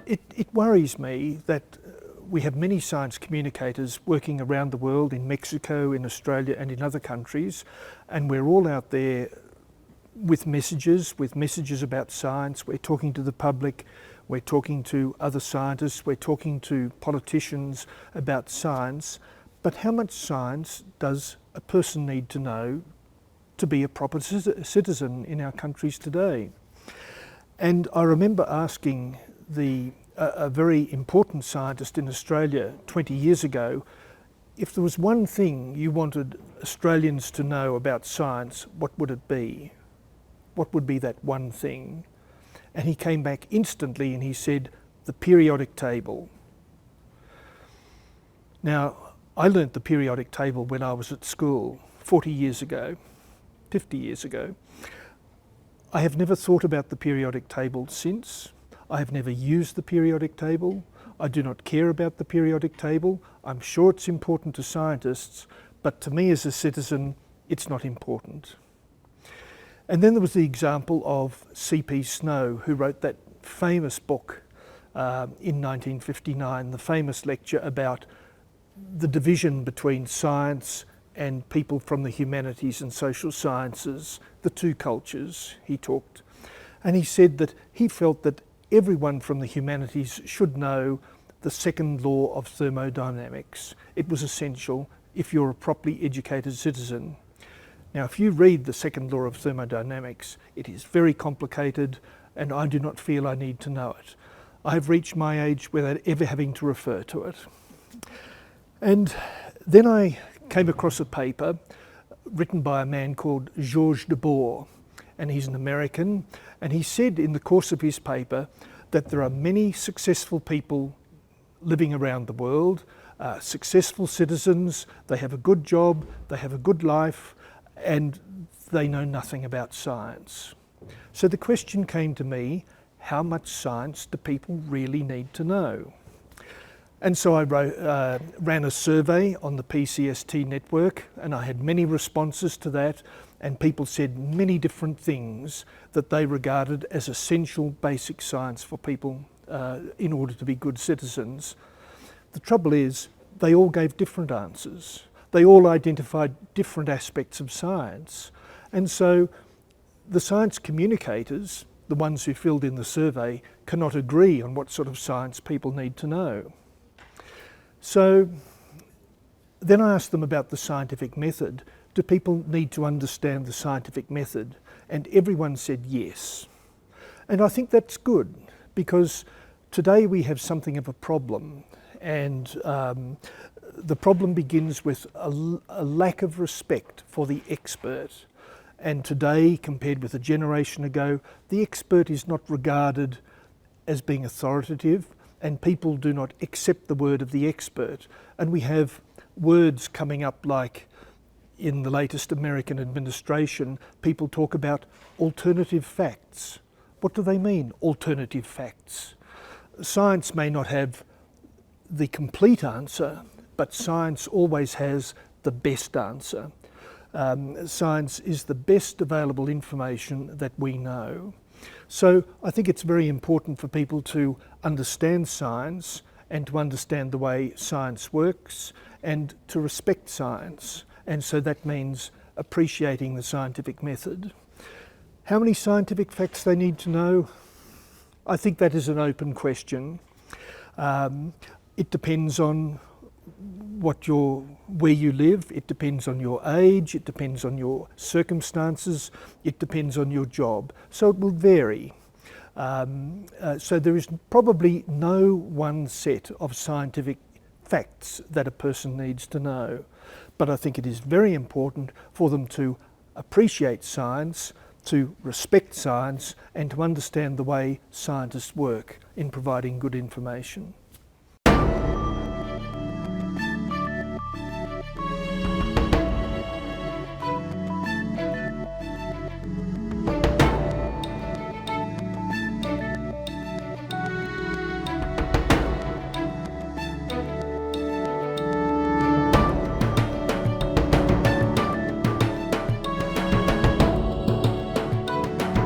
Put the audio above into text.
It worries me that we have many science communicators working around the world, in Mexico, in Australia and in other countries, and we're all out there with messages about science. We're talking to the public, we're talking to other scientists, we're talking to politicians about science, but how much science does a person need to know to be a proper citizen in our countries today? And I remember asking a very important scientist in Australia 20 years ago, if there was one thing you wanted Australians to know about science, what would it be? What would be that one thing? And he came back instantly and he said, the periodic table. Now, I learnt the periodic table when I was at school 40 years ago, 50 years ago. I have never thought about the periodic table since. I have never used the periodic table. I do not care about the periodic table. I'm sure it's important to scientists, but to me as a citizen, it's not important. And then there was the example of C.P. Snow, who wrote that famous book in 1959, the famous lecture about the division between science and people from the humanities and social sciences, the two cultures he talked. And he said that he felt that everyone from the humanities should know the second law of thermodynamics. It was essential if you're a properly educated citizen. Now, if you read the second law of thermodynamics, it is very complicated and I do not feel I need to know it. I have reached my age without ever having to refer to it. And then I came across a paper written by a man called Georges Debord, and he's an American, and he said in the course of his paper that there are many successful people living around the world, successful citizens, they have a good job, they have a good life, and they know nothing about science. So the question came to me, how much science do people really need to know? And so I ran a survey on the PCST network, and I had many responses to that, and people said many different things that they regarded as essential basic science for people in order to be good citizens. The trouble is, they all gave different answers. They all identified different aspects of science. And so the science communicators, the ones who filled in the survey, cannot agree on what sort of science people need to know. So then I asked them about the scientific method. Do people need to understand the scientific method? And everyone said yes. And I think that's good, because today we have something of a problem, and the problem begins with a lack of respect for the expert. And today, compared with a generation ago, the expert is not regarded as being authoritative, and people do not accept the word of the expert. And we have words coming up like, in the latest American administration, people talk about alternative facts. What do they mean, alternative facts? Science may not have the complete answer, but science always has the best answer. Science is the best available information that we know. So I think it's very important for people to understand science and to understand the way science works and to respect science. And so that means appreciating the scientific method. How many scientific facts they need to know? I think that is an open question. It depends on where you live, it depends on your age, it depends on your circumstances, it depends on your job. So it will vary. So there is probably no one set of scientific facts that a person needs to know. But I think it is very important for them to appreciate science, to respect science, and to understand the way scientists work in providing good information.